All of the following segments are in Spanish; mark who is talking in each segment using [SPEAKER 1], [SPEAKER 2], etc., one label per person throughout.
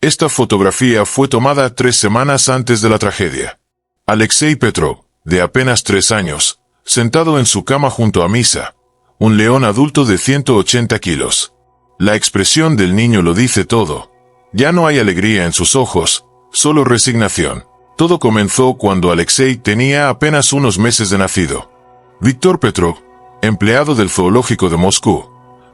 [SPEAKER 1] Esta fotografía fue tomada 3 semanas antes de la tragedia. Alexei Petrov, de apenas 3 años, sentado en su cama junto a Misa, un león adulto de 180 kilos. La expresión del niño lo dice todo. Ya no hay alegría en sus ojos, solo resignación. Todo comenzó cuando Alexei tenía apenas unos meses de nacido. Víctor Petrov, empleado del zoológico de Moscú,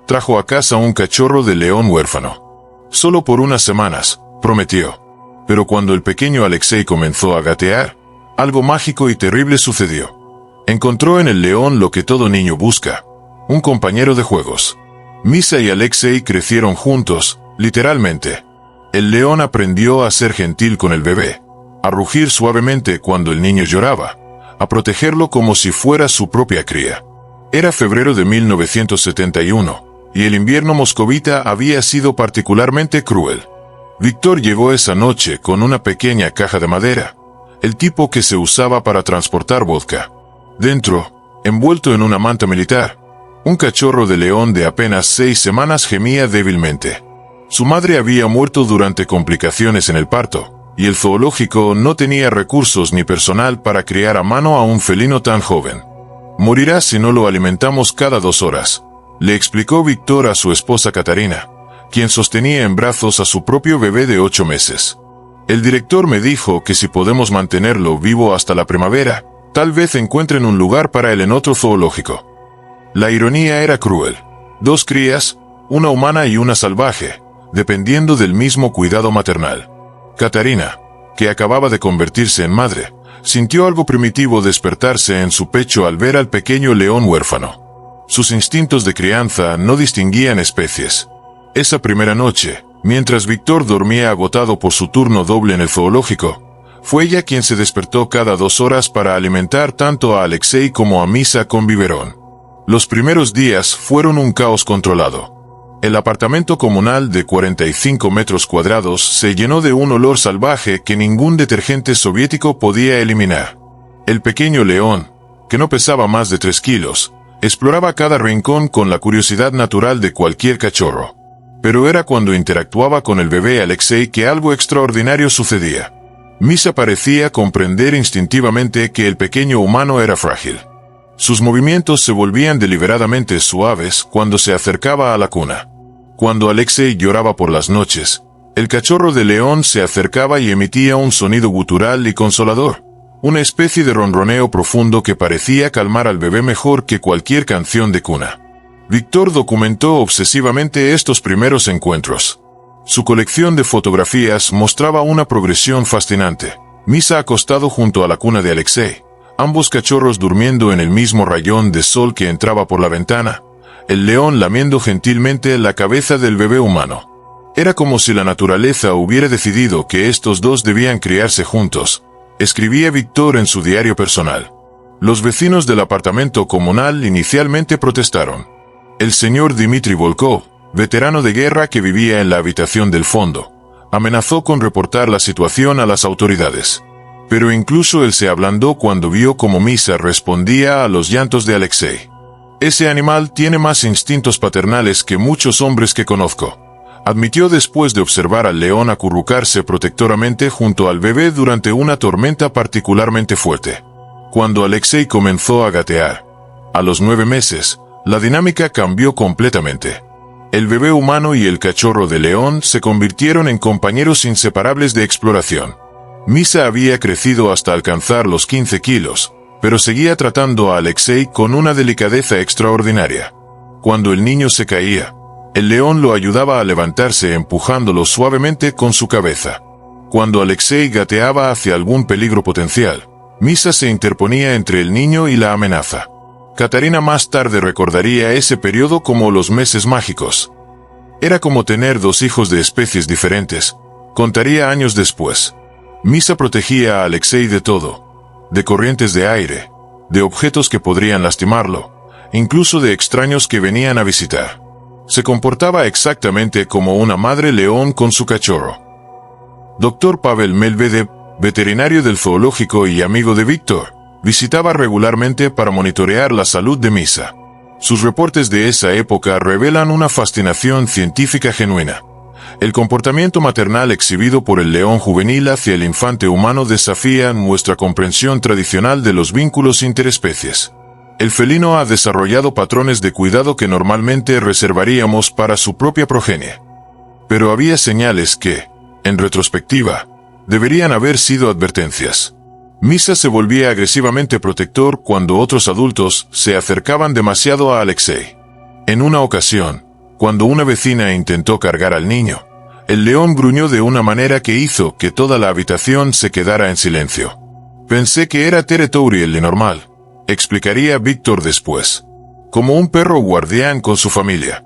[SPEAKER 1] trajo a casa un cachorro de león huérfano. Solo por unas semanas, prometió. Pero cuando el pequeño Alexei comenzó a gatear, algo mágico y terrible sucedió. Encontró en el león lo que todo niño busca: un compañero de juegos. Misa y Alexei crecieron juntos, literalmente. El león aprendió a ser gentil con el bebé, a rugir suavemente cuando el niño lloraba, a protegerlo como si fuera su propia cría. Era febrero de 1971. Y el invierno moscovita había sido particularmente cruel. Víctor llegó esa noche con una pequeña caja de madera, el tipo que se usaba para transportar vodka. Dentro, envuelto en una manta militar, un cachorro de león de apenas 6 semanas gemía débilmente. Su madre había muerto durante complicaciones en el parto, y el zoológico no tenía recursos ni personal para criar a mano a un felino tan joven. Morirá si no lo alimentamos cada 2 horas. Le explicó Víctor a su esposa Katarina, quien sostenía en brazos a su propio bebé de 8 meses. El director me dijo que si podemos mantenerlo vivo hasta la primavera, tal vez encuentren un lugar para él en otro zoológico. La ironía era cruel. 2 crías, una humana y una salvaje, dependiendo del mismo cuidado maternal. Katarina, que acababa de convertirse en madre, sintió algo primitivo despertarse en su pecho al ver al pequeño león huérfano. Sus instintos de crianza no distinguían especies. Esa primera noche, mientras Víctor dormía agotado por su turno doble en el zoológico, fue ella quien se despertó cada 2 horas para alimentar tanto a Alexei como a Misa con biberón. Los primeros días fueron un caos controlado. El apartamento comunal de 45 metros cuadrados se llenó de un olor salvaje que ningún detergente soviético podía eliminar. El pequeño león, que no pesaba más de 3 kilos, exploraba cada rincón con la curiosidad natural de cualquier cachorro. Pero era cuando interactuaba con el bebé Alexei que algo extraordinario sucedía. Misa parecía comprender instintivamente que el pequeño humano era frágil. Sus movimientos se volvían deliberadamente suaves cuando se acercaba a la cuna. Cuando Alexei lloraba por las noches, el cachorro de león se acercaba y emitía un sonido gutural y consolador. Una especie de ronroneo profundo que parecía calmar al bebé mejor que cualquier canción de cuna. Víctor documentó obsesivamente estos primeros encuentros. Su colección de fotografías mostraba una progresión fascinante. Misa acostado junto a la cuna de Alexei, ambos cachorros durmiendo en el mismo rayón de sol que entraba por la ventana, el león lamiendo gentilmente la cabeza del bebé humano. Era como si la naturaleza hubiera decidido que estos dos debían criarse juntos, escribía Víctor en su diario personal. Los vecinos del apartamento comunal inicialmente protestaron. El señor Dmitry Volkov, veterano de guerra que vivía en la habitación del fondo, amenazó con reportar la situación a las autoridades. Pero incluso él se ablandó cuando vio cómo Misa respondía a los llantos de Alexei. Ese animal tiene más instintos paternales que muchos hombres que conozco, admitió después de observar al león acurrucarse protectoramente junto al bebé durante una tormenta particularmente fuerte. Cuando Alexei comenzó a gatear, a los 9 meses, la dinámica cambió completamente. El bebé humano y el cachorro de león se convirtieron en compañeros inseparables de exploración. Misa había crecido hasta alcanzar los 15 kilos, pero seguía tratando a Alexei con una delicadeza extraordinaria. Cuando el niño se caía, el león lo ayudaba a levantarse empujándolo suavemente con su cabeza. Cuando Alexei gateaba hacia algún peligro potencial, Misa se interponía entre el niño y la amenaza. Katarina más tarde recordaría ese periodo como los meses mágicos. Era como tener 2 hijos de especies diferentes, contaría años después. Misa protegía a Alexei de todo, de corrientes de aire, de objetos que podrían lastimarlo, incluso de extraños que venían a visitar. Se comportaba exactamente como una madre león con su cachorro. Dr. Pavel Medvedev, veterinario del zoológico y amigo de Víctor, visitaba regularmente para monitorear la salud de Misa. Sus reportes de esa época revelan una fascinación científica genuina. El comportamiento maternal exhibido por el león juvenil hacia el infante humano desafía nuestra comprensión tradicional de los vínculos interespecies. El felino ha desarrollado patrones de cuidado que normalmente reservaríamos para su propia progenie. Pero había señales que, en retrospectiva, deberían haber sido advertencias. Misa se volvía agresivamente protector cuando otros adultos se acercaban demasiado a Alexei. En una ocasión, cuando una vecina intentó cargar al niño, el león gruñó de una manera que hizo que toda la habitación se quedara en silencio. Pensé que era territorial y normal, explicaría Víctor después, como un perro guardián con su familia.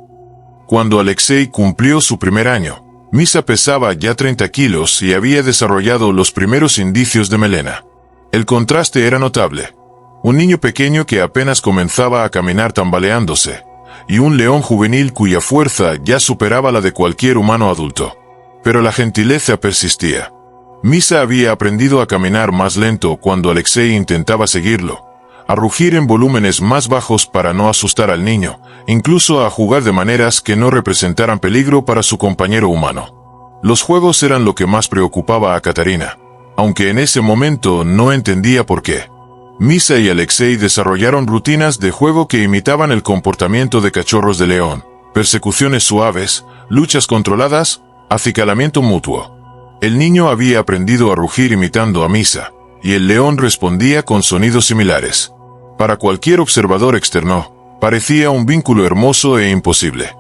[SPEAKER 1] Cuando Alexei cumplió su primer año, Misa pesaba ya 30 kilos y había desarrollado los primeros indicios de melena. El contraste era notable. Un niño pequeño que apenas comenzaba a caminar tambaleándose, y un león juvenil cuya fuerza ya superaba la de cualquier humano adulto. Pero la gentileza persistía. Misa había aprendido a caminar más lento cuando Alexei intentaba seguirlo, a rugir en volúmenes más bajos para no asustar al niño, incluso a jugar de maneras que no representaran peligro para su compañero humano. Los juegos eran lo que más preocupaba a Katarina, aunque en ese momento no entendía por qué. Misa y Alexei desarrollaron rutinas de juego que imitaban el comportamiento de cachorros de león, persecuciones suaves, luchas controladas, acicalamiento mutuo. El niño había aprendido a rugir imitando a Misa, y el león respondía con sonidos similares. Para cualquier observador externo, parecía un vínculo hermoso e imposible.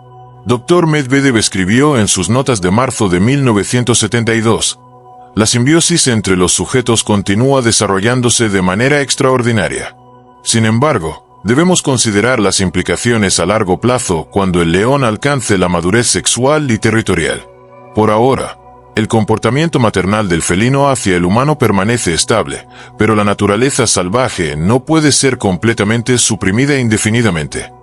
[SPEAKER 1] Dr. Medvedev escribió en sus notas de marzo de 1972, la simbiosis entre los sujetos continúa desarrollándose de manera extraordinaria. Sin embargo, debemos considerar las implicaciones a largo plazo cuando el león alcance la madurez sexual y territorial. Por ahora, el comportamiento maternal del felino hacia el humano permanece estable, pero la naturaleza salvaje no puede ser completamente suprimida indefinidamente.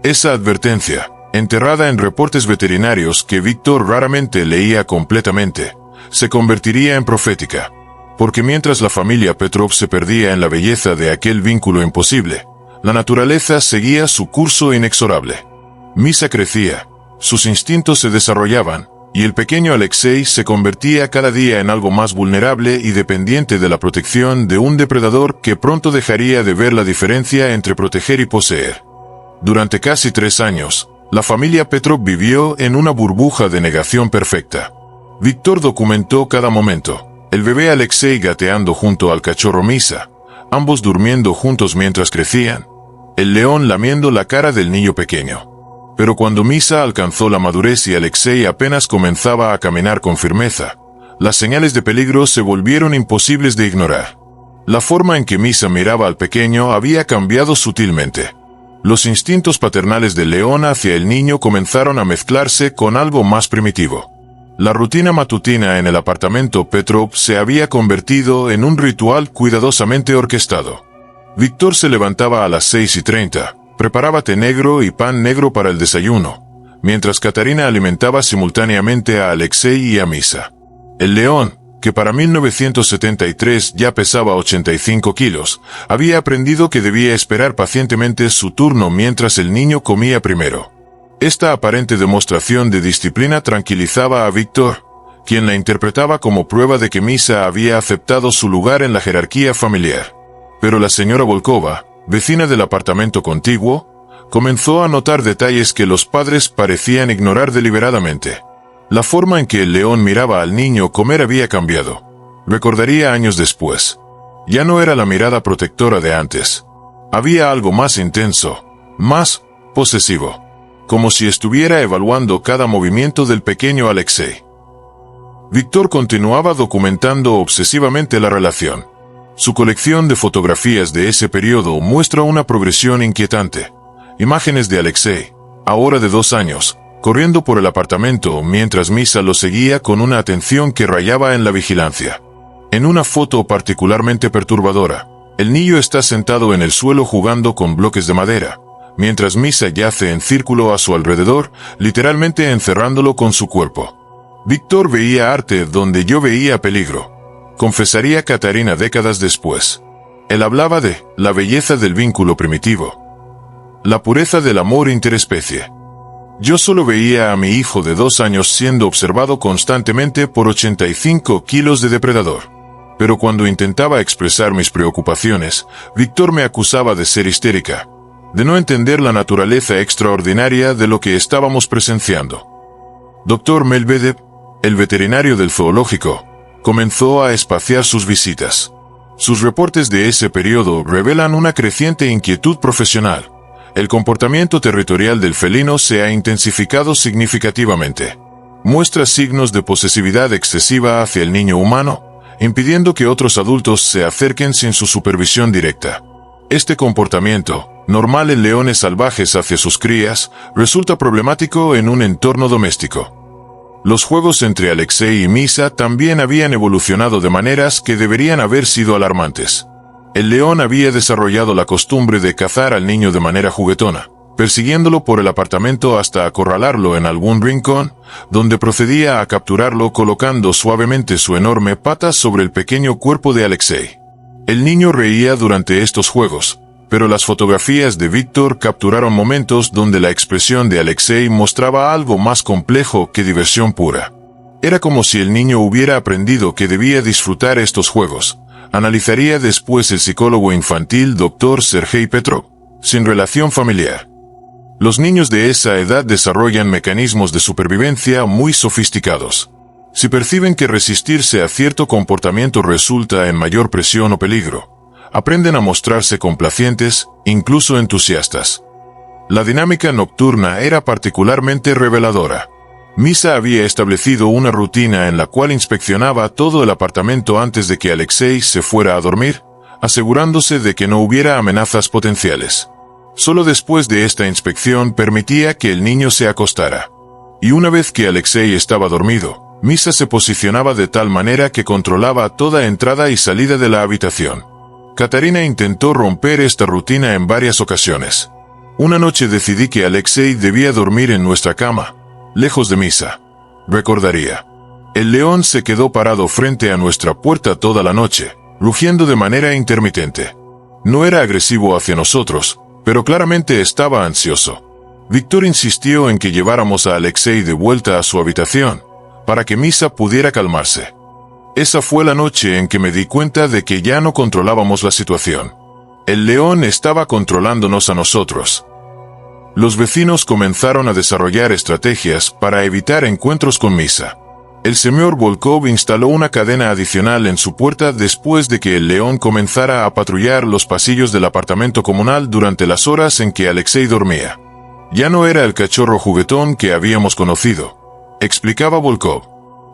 [SPEAKER 1] Esa advertencia, enterrada en reportes veterinarios que Víctor raramente leía completamente, se convertiría en profética, porque mientras la familia Petrov se perdía en la belleza de aquel vínculo imposible, la naturaleza seguía su curso inexorable. Misa crecía, sus instintos se desarrollaban, y el pequeño Alexei se convertía cada día en algo más vulnerable y dependiente de la protección de un depredador que pronto dejaría de ver la diferencia entre proteger y poseer. Durante casi 3 años, la familia Petrov vivió en una burbuja de negación perfecta. Víctor documentó cada momento, el bebé Alexei gateando junto al cachorro Misa, ambos durmiendo juntos mientras crecían, el león lamiendo la cara del niño pequeño. Pero cuando Misa alcanzó la madurez y Alexei apenas comenzaba a caminar con firmeza, las señales de peligro se volvieron imposibles de ignorar. La forma en que Misa miraba al pequeño había cambiado sutilmente. Los instintos paternales del león hacia el niño comenzaron a mezclarse con algo más primitivo. La rutina matutina en el apartamento Petrov se había convertido en un ritual cuidadosamente orquestado. Víctor se levantaba a las 6:30, preparaba té negro y pan negro para el desayuno, mientras Katarina alimentaba simultáneamente a Alexei y a Misa. El león, que para 1973 ya pesaba 85 kilos, había aprendido que debía esperar pacientemente su turno mientras el niño comía primero. Esta aparente demostración de disciplina tranquilizaba a Víctor, quien la interpretaba como prueba de que Misa había aceptado su lugar en la jerarquía familiar. Pero la señora Volkova, vecina del apartamento contiguo, comenzó a notar detalles que los padres parecían ignorar deliberadamente. La forma en que el león miraba al niño comer había cambiado. Recordaría años después. Ya no era la mirada protectora de antes. Había algo más intenso, más posesivo, como si estuviera evaluando cada movimiento del pequeño Alexei. Víctor continuaba documentando obsesivamente la relación. Su colección de fotografías de ese periodo muestra una progresión inquietante. Imágenes de Alexei, ahora de 2 años, corriendo por el apartamento mientras Misa lo seguía con una atención que rayaba en la vigilancia. En una foto particularmente perturbadora, el niño está sentado en el suelo jugando con bloques de madera, mientras Misa yace en círculo a su alrededor, literalmente encerrándolo con su cuerpo. Víctor veía arte donde yo veía peligro, confesaría Katarina décadas después. Él hablaba de la belleza del vínculo primitivo, la pureza del amor interespecie. Yo solo veía a mi hijo de 2 años siendo observado constantemente por 85 kilos de depredador. Pero cuando intentaba expresar mis preocupaciones, Víctor me acusaba de ser histérica, de no entender la naturaleza extraordinaria de lo que estábamos presenciando. Dr. Medvedev, el veterinario del zoológico, comenzó a espaciar sus visitas. Sus reportes de ese periodo revelan una creciente inquietud profesional. El comportamiento territorial del felino se ha intensificado significativamente. Muestra signos de posesividad excesiva hacia el niño humano, impidiendo que otros adultos se acerquen sin su supervisión directa. Este comportamiento, normal en leones salvajes hacia sus crías, resulta problemático en un entorno doméstico. Los juegos entre Alexei y Misa también habían evolucionado de maneras que deberían haber sido alarmantes. El león había desarrollado la costumbre de cazar al niño de manera juguetona, persiguiéndolo por el apartamento hasta acorralarlo en algún rincón, donde procedía a capturarlo colocando suavemente su enorme pata sobre el pequeño cuerpo de Alexei. El niño reía durante estos juegos, pero las fotografías de Víctor capturaron momentos donde la expresión de Alexei mostraba algo más complejo que diversión pura. Era como si el niño hubiera aprendido que debía disfrutar estos juegos, analizaría después el psicólogo infantil Dr. Sergei Petrov, sin relación familiar. Los niños de esa edad desarrollan mecanismos de supervivencia muy sofisticados. Si perciben que resistirse a cierto comportamiento resulta en mayor presión o peligro, aprenden a mostrarse complacientes, incluso entusiastas. La dinámica nocturna era particularmente reveladora. Misa había establecido una rutina en la cual inspeccionaba todo el apartamento antes de que Alexei se fuera a dormir, asegurándose de que no hubiera amenazas potenciales. Solo después de esta inspección permitía que el niño se acostara. Y una vez que Alexei estaba dormido, Misa se posicionaba de tal manera que controlaba toda entrada y salida de la habitación. Katarina intentó romper esta rutina en varias ocasiones. Una noche decidí que Alexei debía dormir en nuestra cama, lejos de Misa. Recordaría. El león se quedó parado frente a nuestra puerta toda la noche, rugiendo de manera intermitente. No era agresivo hacia nosotros, pero claramente estaba ansioso. Víctor insistió en que lleváramos a Alexei de vuelta a su habitación, para que Misa pudiera calmarse. Esa fue la noche en que me di cuenta de que ya no controlábamos la situación. El león estaba controlándonos a nosotros. Los vecinos comenzaron a desarrollar estrategias para evitar encuentros con Misa. El señor Volkov instaló una cadena adicional en su puerta después de que el león comenzara a patrullar los pasillos del apartamento comunal durante las horas en que Alexei dormía. Ya no era el cachorro juguetón que habíamos conocido, explicaba Volkov.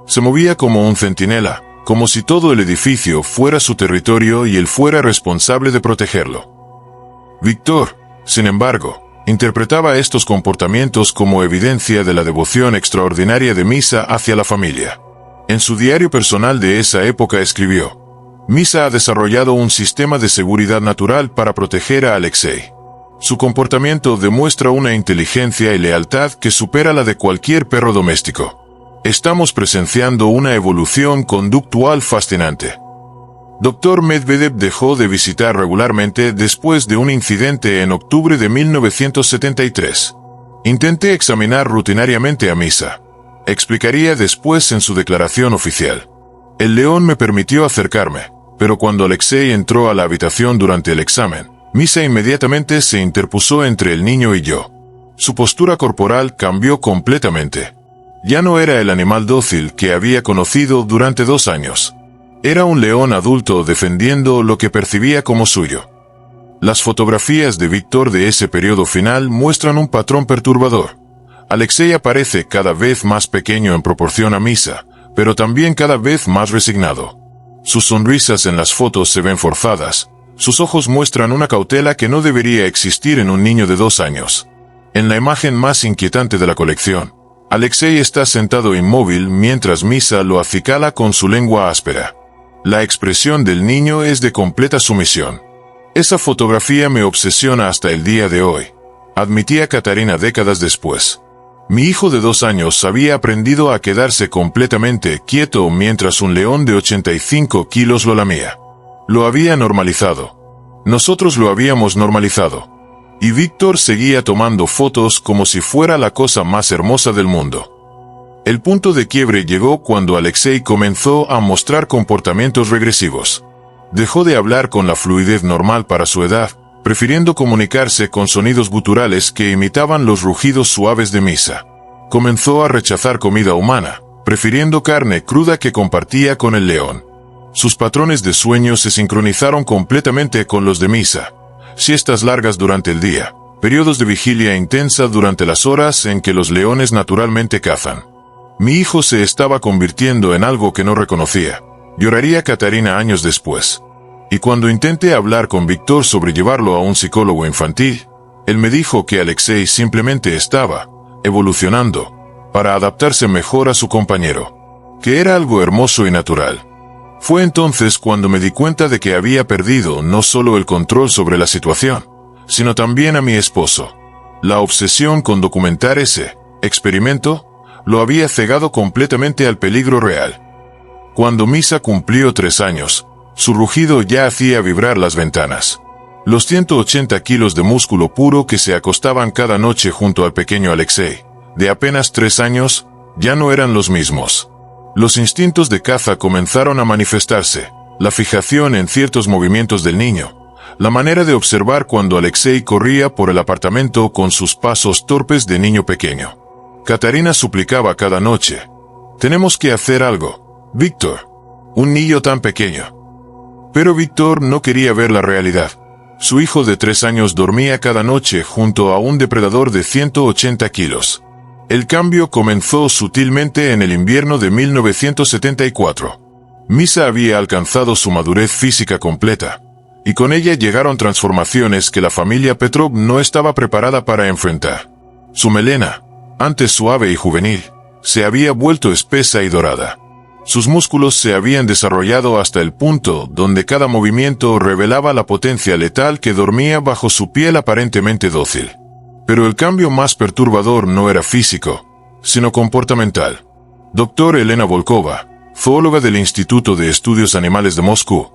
[SPEAKER 1] Se movía como un centinela, como si todo el edificio fuera su territorio y él fuera responsable de protegerlo. Víctor, sin embargo, interpretaba estos comportamientos como evidencia de la devoción extraordinaria de Misa hacia la familia. En su diario personal de esa época escribió: Misa ha desarrollado un sistema de seguridad natural para proteger a Alexei. Su comportamiento demuestra una inteligencia y lealtad que supera la de cualquier perro doméstico. Estamos presenciando una evolución conductual fascinante. Dr. Medvedev dejó de visitar regularmente después de un incidente en octubre de 1973. Intenté examinar rutinariamente a Misa, explicaría después en su declaración oficial. El león me permitió acercarme, pero cuando Alexei entró a la habitación durante el examen, Misa inmediatamente se interpuso entre el niño y yo. Su postura corporal cambió completamente. Ya no era el animal dócil que había conocido durante 2 años. Era un león adulto defendiendo lo que percibía como suyo. Las fotografías de Víctor de ese periodo final muestran un patrón perturbador. Alexei aparece cada vez más pequeño en proporción a Misa, pero también cada vez más resignado. Sus sonrisas en las fotos se ven forzadas. Sus ojos muestran una cautela que no debería existir en un niño de 2 años. En la imagen más inquietante de la colección, Alexei está sentado inmóvil mientras Misa lo acicala con su lengua áspera. La expresión del niño es de completa sumisión. Esa fotografía me obsesiona hasta el día de hoy, admitía Katarina décadas después. Mi hijo de 2 años había aprendido a quedarse completamente quieto mientras un león de 85 kilos lo lamía. Lo había normalizado. Nosotros lo habíamos normalizado. Y Víctor seguía tomando fotos como si fuera la cosa más hermosa del mundo. El punto de quiebre llegó cuando Alexei comenzó a mostrar comportamientos regresivos. Dejó de hablar con la fluidez normal para su edad, prefiriendo comunicarse con sonidos guturales que imitaban los rugidos suaves de Misa. Comenzó a rechazar comida humana, prefiriendo carne cruda que compartía con el león. Sus patrones de sueño se sincronizaron completamente con los de Misa. Siestas largas durante el día, periodos de vigilia intensa durante las horas en que los leones naturalmente cazan. Mi hijo se estaba convirtiendo en algo que no reconocía. Lloraría Katarina años después. Y cuando intenté hablar con Víctor sobre llevarlo a un psicólogo infantil, él me dijo que Alexei simplemente estaba evolucionando para adaptarse mejor a su compañero, que era algo hermoso y natural. Fue entonces cuando me di cuenta de que había perdido no solo el control sobre la situación, sino también a mi esposo. La obsesión con documentar ese experimento lo había cegado completamente al peligro real. Cuando Misa cumplió 3 años, su rugido ya hacía vibrar las ventanas. Los 180 kilos de músculo puro que se acostaban cada noche junto al pequeño Alexei, de apenas 3 años, ya no eran los mismos. Los instintos de caza comenzaron a manifestarse, la fijación en ciertos movimientos del niño, la manera de observar cuando Alexei corría por el apartamento con sus pasos torpes de niño pequeño. Katarina suplicaba cada noche: «Tenemos que hacer algo, Víctor, un niño tan pequeño». Pero Víctor no quería ver la realidad. Su hijo de 3 años dormía cada noche junto a un depredador de 180 kilos. El cambio comenzó sutilmente en el invierno de 1974. Misa había alcanzado su madurez física completa, y con ella llegaron transformaciones que la familia Petrov no estaba preparada para enfrentar. Su melena, antes suave y juvenil, se había vuelto espesa y dorada. Sus músculos se habían desarrollado hasta el punto donde cada movimiento revelaba la potencia letal que dormía bajo su piel aparentemente dócil. Pero el cambio más perturbador no era físico, sino comportamental. Dr. Elena Volkova, zoóloga del Instituto de Estudios Animales de Moscú,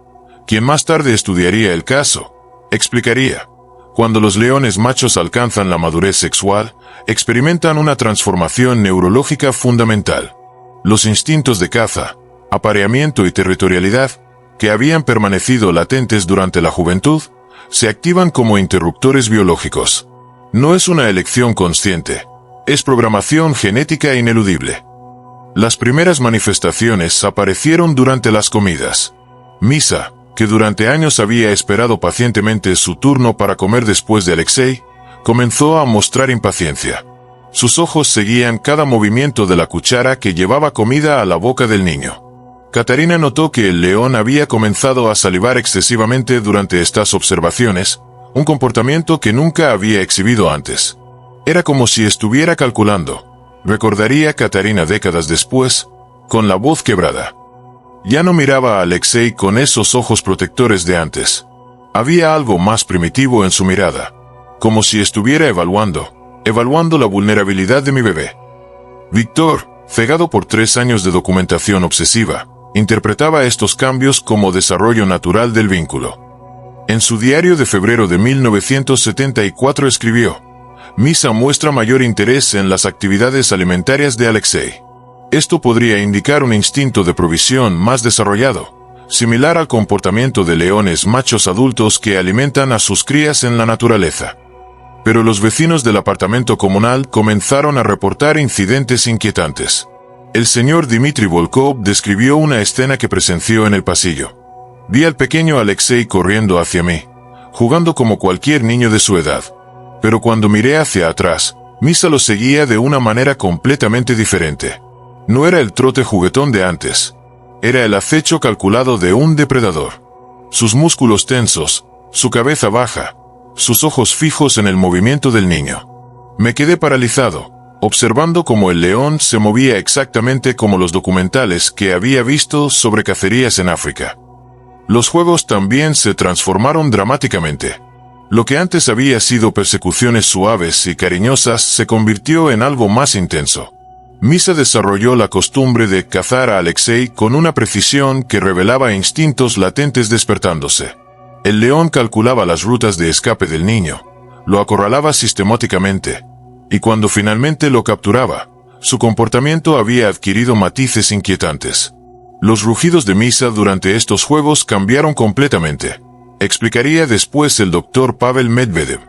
[SPEAKER 1] quien más tarde estudiaría el caso, explicaría: cuando los leones machos alcanzan la madurez sexual, experimentan una transformación neurológica fundamental. Los instintos de caza, apareamiento y territorialidad, que habían permanecido latentes durante la juventud, se activan como interruptores biológicos. No es una elección consciente, es programación genética ineludible. Las primeras manifestaciones aparecieron durante las comidas. Misa, que durante años había esperado pacientemente su turno para comer después de Alexei, comenzó a mostrar impaciencia. Sus ojos seguían cada movimiento de la cuchara que llevaba comida a la boca del niño. Katarina notó que el león había comenzado a salivar excesivamente durante estas observaciones, un comportamiento que nunca había exhibido antes. Era como si estuviera calculando, recordaría Katarina décadas después, con la voz quebrada. Ya no miraba a Alexei con esos ojos protectores de antes. Había algo más primitivo en su mirada, como si estuviera evaluando la vulnerabilidad de mi bebé. Víctor, cegado por 3 años de documentación obsesiva, interpretaba estos cambios como desarrollo natural del vínculo. En su diario de febrero de 1974 escribió: Misa muestra mayor interés en las actividades alimentarias de Alexei. Esto podría indicar un instinto de provisión más desarrollado, similar al comportamiento de leones machos adultos que alimentan a sus crías en la naturaleza. Pero los vecinos del apartamento comunal comenzaron a reportar incidentes inquietantes. El señor Dmitry Volkov describió una escena que presenció en el pasillo. Vi al pequeño Alexei corriendo hacia mí, jugando como cualquier niño de su edad. Pero cuando miré hacia atrás, Misa lo seguía de una manera completamente diferente. No era el trote juguetón de antes. Era el acecho calculado de un depredador. Sus músculos tensos, su cabeza baja, sus ojos fijos en el movimiento del niño. Me quedé paralizado, observando cómo el león se movía exactamente como los documentales que había visto sobre cacerías en África. Los juegos también se transformaron dramáticamente. Lo que antes había sido persecuciones suaves y cariñosas se convirtió en algo más intenso. Misa desarrolló la costumbre de cazar a Alexei con una precisión que revelaba instintos latentes despertándose. El león calculaba las rutas de escape del niño, lo acorralaba sistemáticamente, y cuando finalmente lo capturaba, su comportamiento había adquirido matices inquietantes. Los rugidos de Misa durante estos juegos cambiaron completamente, explicaría después el doctor Pavel Medvedev.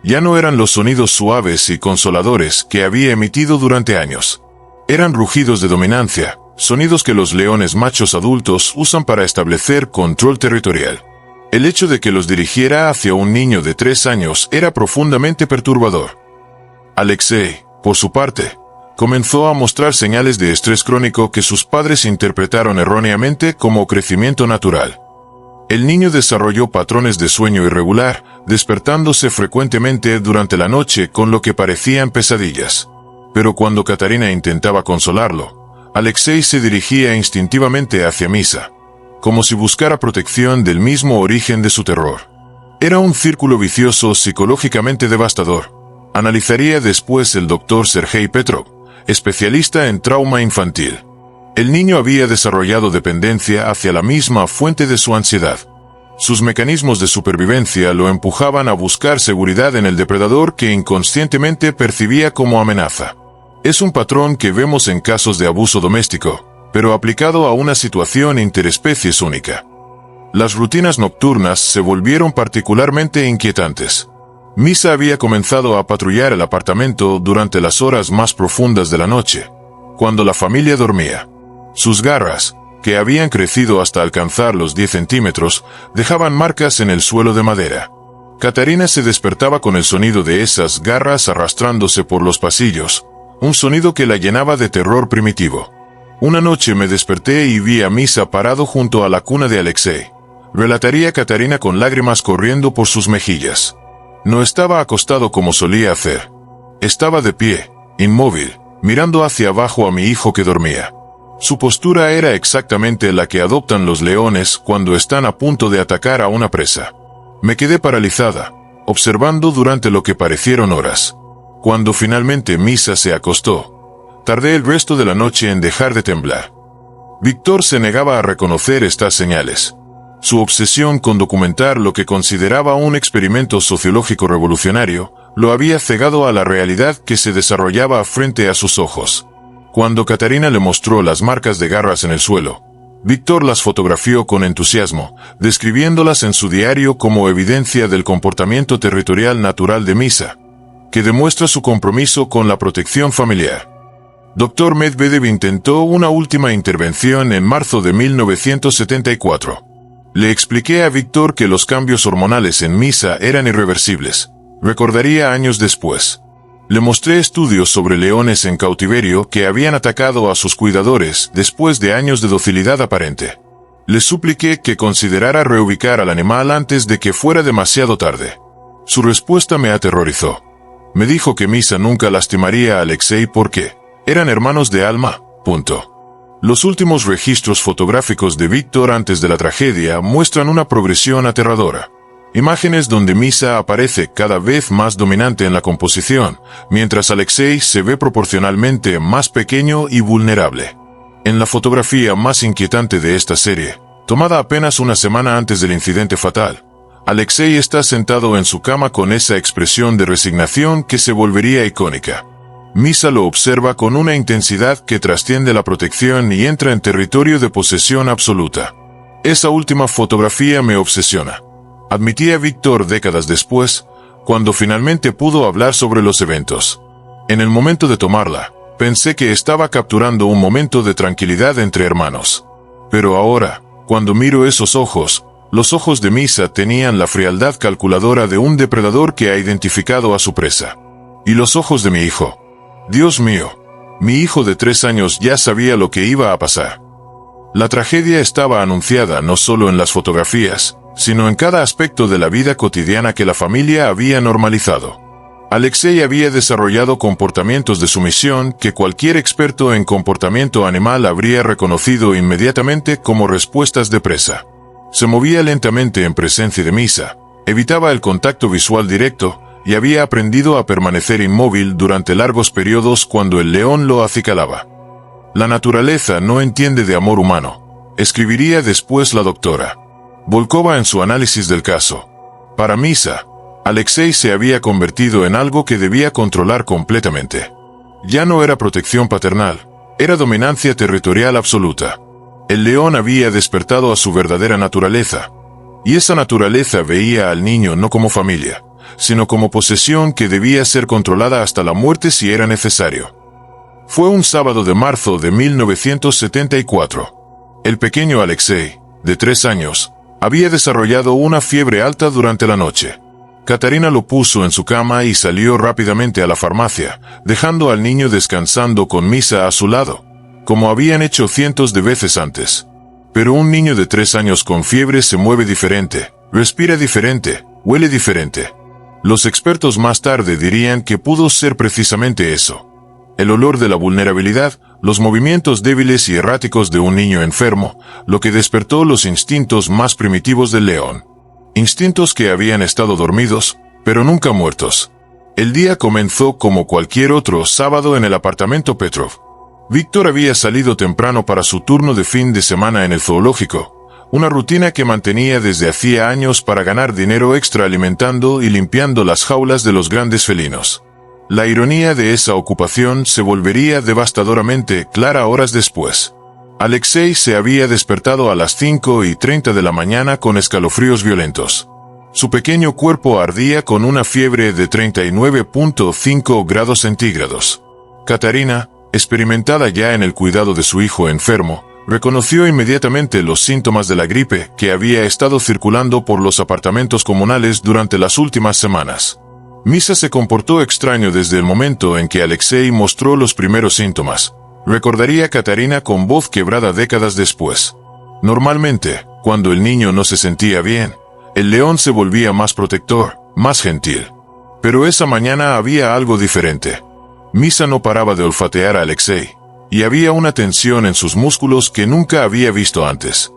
[SPEAKER 1] Ya no eran los sonidos suaves y consoladores que había emitido durante años. Eran rugidos de dominancia, sonidos que los leones machos adultos usan para establecer control territorial. El hecho de que los dirigiera hacia un niño de 3 años era profundamente perturbador. Alexei, por su parte, comenzó a mostrar señales de estrés crónico que sus padres interpretaron erróneamente como crecimiento natural. El niño desarrolló patrones de sueño irregular, despertándose frecuentemente durante la noche con lo que parecían pesadillas. Pero cuando Katarina intentaba consolarlo, Alexei se dirigía instintivamente hacia Misa, como si buscara protección del mismo origen de su terror. Era un círculo vicioso psicológicamente devastador, analizaría después el doctor Sergei Petrov, especialista en trauma infantil. El niño había desarrollado dependencia hacia la misma fuente de su ansiedad. Sus mecanismos de supervivencia lo empujaban a buscar seguridad en el depredador que inconscientemente percibía como amenaza. Es un patrón que vemos en casos de abuso doméstico, pero aplicado a una situación interespecies única. Las rutinas nocturnas se volvieron particularmente inquietantes. Misa había comenzado a patrullar el apartamento durante las horas más profundas de la noche, cuando la familia dormía. Sus garras, que habían crecido hasta alcanzar los 10 centímetros, dejaban marcas en el suelo de madera. Katarina se despertaba con el sonido de esas garras arrastrándose por los pasillos, un sonido que la llenaba de terror primitivo. Una noche me desperté y vi a Misa parado junto a la cuna de Alexei. Relataría Katarina con lágrimas corriendo por sus mejillas. No estaba acostado como solía hacer. Estaba de pie, inmóvil, mirando hacia abajo a mi hijo que dormía. Su postura era exactamente la que adoptan los leones cuando están a punto de atacar a una presa. Me quedé paralizada, observando durante lo que parecieron horas. Cuando finalmente Misa se acostó, tardé el resto de la noche en dejar de temblar. Víctor se negaba a reconocer estas señales. Su obsesión con documentar lo que consideraba un experimento sociológico revolucionario lo había cegado a la realidad que se desarrollaba frente a sus ojos. Cuando Katarina le mostró las marcas de garras en el suelo, Víctor las fotografió con entusiasmo, describiéndolas en su diario como evidencia del comportamiento territorial natural de Misa, que demuestra su compromiso con la protección familiar. Dr. Medvedev intentó una última intervención en marzo de 1974. Le expliqué a Víctor que los cambios hormonales en Misa eran irreversibles. Recordaría años después. Le mostré estudios sobre leones en cautiverio que habían atacado a sus cuidadores después de años de docilidad aparente. Le supliqué que considerara reubicar al animal antes de que fuera demasiado tarde. Su respuesta me aterrorizó. Me dijo que Misa nunca lastimaría a Alexei porque eran hermanos de alma, punto. Los últimos registros fotográficos de Víctor antes de la tragedia muestran una progresión aterradora. Imágenes donde Misa aparece cada vez más dominante en la composición, mientras Alexei se ve proporcionalmente más pequeño y vulnerable. En la fotografía más inquietante de esta serie, tomada apenas una semana antes del incidente fatal, Alexei está sentado en su cama con esa expresión de resignación que se volvería icónica. Misa lo observa con una intensidad que trasciende la protección y entra en territorio de posesión absoluta. Esa última fotografía me obsesiona, admitía Víctor décadas después, cuando finalmente pudo hablar sobre los eventos. En el momento de tomarla, pensé que estaba capturando un momento de tranquilidad entre hermanos. Pero ahora, cuando miro esos ojos, los ojos de Misa tenían la frialdad calculadora de un depredador que ha identificado a su presa. Y los ojos de mi hijo. Dios mío, mi hijo de 3 años ya sabía lo que iba a pasar. La tragedia estaba anunciada no solo en las fotografías, sino en cada aspecto de la vida cotidiana que la familia había normalizado. Alexei había desarrollado comportamientos de sumisión que cualquier experto en comportamiento animal habría reconocido inmediatamente como respuestas de presa. Se movía lentamente en presencia de Misa, evitaba el contacto visual directo, y había aprendido a permanecer inmóvil durante largos periodos cuando el león lo acicalaba. La naturaleza no entiende de amor humano, escribiría después la doctora Volkova en su análisis del caso. Para Misa, Alexei se había convertido en algo que debía controlar completamente. Ya no era protección paternal, era dominancia territorial absoluta. El león había despertado a su verdadera naturaleza, y esa naturaleza veía al niño no como familia, sino como posesión que debía ser controlada hasta la muerte si era necesario. Fue un sábado de marzo de 1974. El pequeño Alexei, de 3 años, había desarrollado una fiebre alta durante la noche. Katarina lo puso en su cama y salió rápidamente a la farmacia, dejando al niño descansando con Misa a su lado, como habían hecho cientos de veces antes. Pero un niño de 3 años con fiebre se mueve diferente, respira diferente, huele diferente. Los expertos más tarde dirían que pudo ser precisamente eso. El olor de la vulnerabilidad, los movimientos débiles y erráticos de un niño enfermo, lo que despertó los instintos más primitivos del león. Instintos que habían estado dormidos, pero nunca muertos. El día comenzó como cualquier otro sábado en el apartamento Petrov. Víctor había salido temprano para su turno de fin de semana en el zoológico, una rutina que mantenía desde hacía años para ganar dinero extra alimentando y limpiando las jaulas de los grandes felinos. La ironía de esa ocupación se volvería devastadoramente clara horas después. Alexei se había despertado a las 5:30 de la mañana con escalofríos violentos. Su pequeño cuerpo ardía con una fiebre de 39.5 grados centígrados. Katarina, experimentada ya en el cuidado de su hijo enfermo, reconoció inmediatamente los síntomas de la gripe que había estado circulando por los apartamentos comunales durante las últimas semanas. Misa se comportó extraño desde el momento en que Alexei mostró los primeros síntomas, recordaría Katarina con voz quebrada décadas después. Normalmente, cuando el niño no se sentía bien, el león se volvía más protector, más gentil. Pero esa mañana había algo diferente. Misa no paraba de olfatear a Alexei, y había una tensión en sus músculos que nunca había visto antes.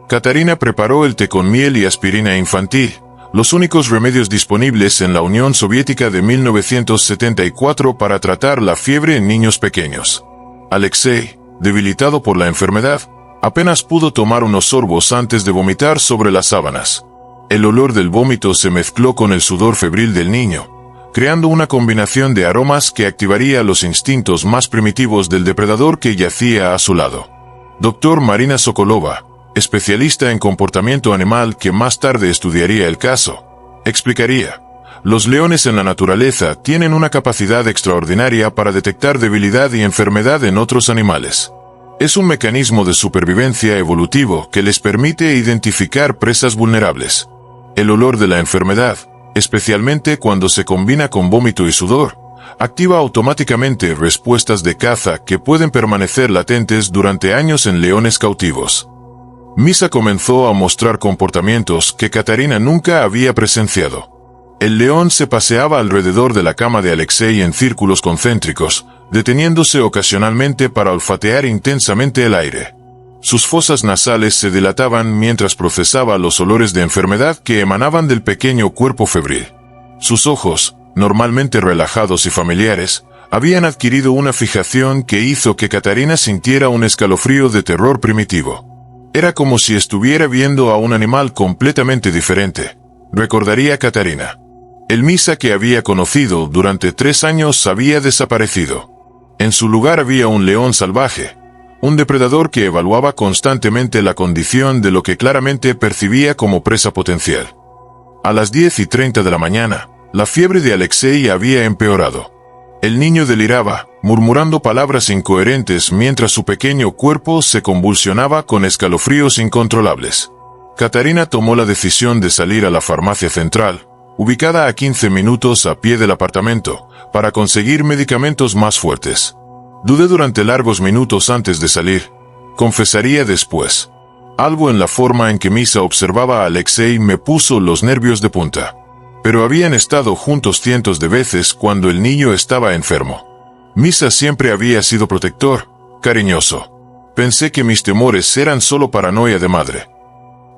[SPEAKER 1] Katarina preparó el té con miel y aspirina infantil, los únicos remedios disponibles en la Unión Soviética de 1974 para tratar la fiebre en niños pequeños. Alexei, debilitado por la enfermedad, apenas pudo tomar unos sorbos antes de vomitar sobre las sábanas. El olor del vómito se mezcló con el sudor febril del niño, creando una combinación de aromas que activaría los instintos más primitivos del depredador que yacía a su lado. Dr. Marina Sokolova, especialista en comportamiento animal que más tarde estudiaría el caso, explicaría: los leones en la naturaleza tienen una capacidad extraordinaria para detectar debilidad y enfermedad en otros animales. Es un mecanismo de supervivencia evolutivo que les permite identificar presas vulnerables. El olor de la enfermedad, especialmente cuando se combina con vómito y sudor, activa automáticamente respuestas de caza que pueden permanecer latentes durante años en leones cautivos. Misa comenzó a mostrar comportamientos que Katarina nunca había presenciado. El león se paseaba alrededor de la cama de Alexei en círculos concéntricos, deteniéndose ocasionalmente para olfatear intensamente el aire. Sus fosas nasales se dilataban mientras procesaba los olores de enfermedad que emanaban del pequeño cuerpo febril. Sus ojos, normalmente relajados y familiares, habían adquirido una fijación que hizo que Katarina sintiera un escalofrío de terror primitivo. Era como si estuviera viendo a un animal completamente diferente, recordaría Katarina. El Misa que había conocido durante 3 años había desaparecido. En su lugar había un león salvaje, un depredador que evaluaba constantemente la condición de lo que claramente percibía como presa potencial. A las 10:30 de la mañana, la fiebre de Alexei había empeorado. El niño deliraba, murmurando palabras incoherentes mientras su pequeño cuerpo se convulsionaba con escalofríos incontrolables. Katarina tomó la decisión de salir a la farmacia central, ubicada a 15 minutos a pie del apartamento, para conseguir medicamentos más fuertes. Dudé durante largos minutos antes de salir, confesaría después. Algo en la forma en que Misa observaba a Alexei me puso los nervios de punta. Pero habían estado juntos cientos de veces cuando el niño estaba enfermo. Misa siempre había sido protector, cariñoso. Pensé que mis temores eran solo paranoia de madre.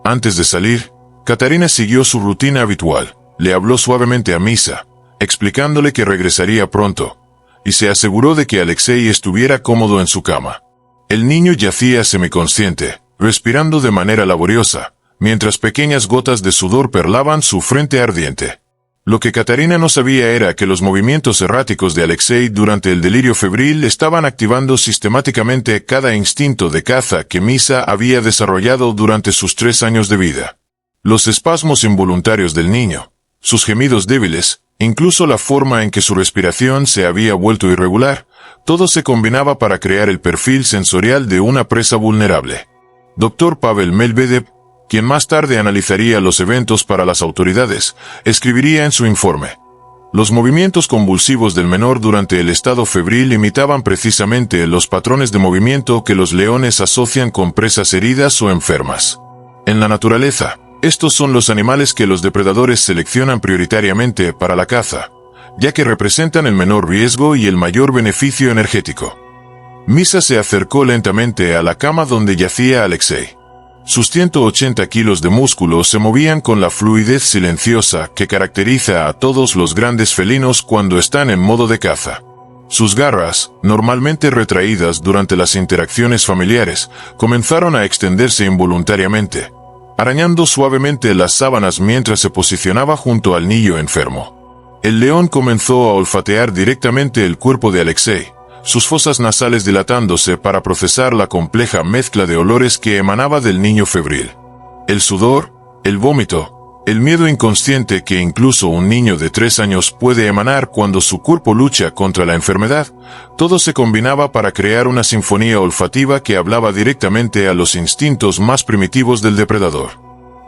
[SPEAKER 1] Antes de salir, Katarina siguió su rutina habitual. Le habló suavemente a Misa, explicándole que regresaría pronto, y se aseguró de que Alexei estuviera cómodo en su cama. El niño yacía semiconsciente, respirando de manera laboriosa, mientras pequeñas gotas de sudor perlaban su frente ardiente. Lo que Katarina no sabía era que los movimientos erráticos de Alexei durante el delirio febril estaban activando sistemáticamente cada instinto de caza que Misa había desarrollado durante sus 3 años de vida. Los espasmos involuntarios del niño, sus gemidos débiles, incluso la forma en que su respiración se había vuelto irregular, todo se combinaba para crear el perfil sensorial de una presa vulnerable. Dr. Pavel Medvedev, quien más tarde analizaría los eventos para las autoridades, escribiría en su informe: los movimientos convulsivos del menor durante el estado febril imitaban precisamente los patrones de movimiento que los leones asocian con presas heridas o enfermas. En la naturaleza, estos son los animales que los depredadores seleccionan prioritariamente para la caza, ya que representan el menor riesgo y el mayor beneficio energético. Misa se acercó lentamente a la cama donde yacía Alexei. Sus 180 kilos de músculo se movían con la fluidez silenciosa que caracteriza a todos los grandes felinos cuando están en modo de caza. Sus garras, normalmente retraídas durante las interacciones familiares, comenzaron a extenderse involuntariamente, arañando suavemente las sábanas mientras se posicionaba junto al niño enfermo. El león comenzó a olfatear directamente el cuerpo de Alexei, sus fosas nasales dilatándose para procesar la compleja mezcla de olores que emanaba del niño febril. El sudor, el vómito, el miedo inconsciente que incluso un niño de 3 años puede emanar cuando su cuerpo lucha contra la enfermedad, todo se combinaba para crear una sinfonía olfativa que hablaba directamente a los instintos más primitivos del depredador.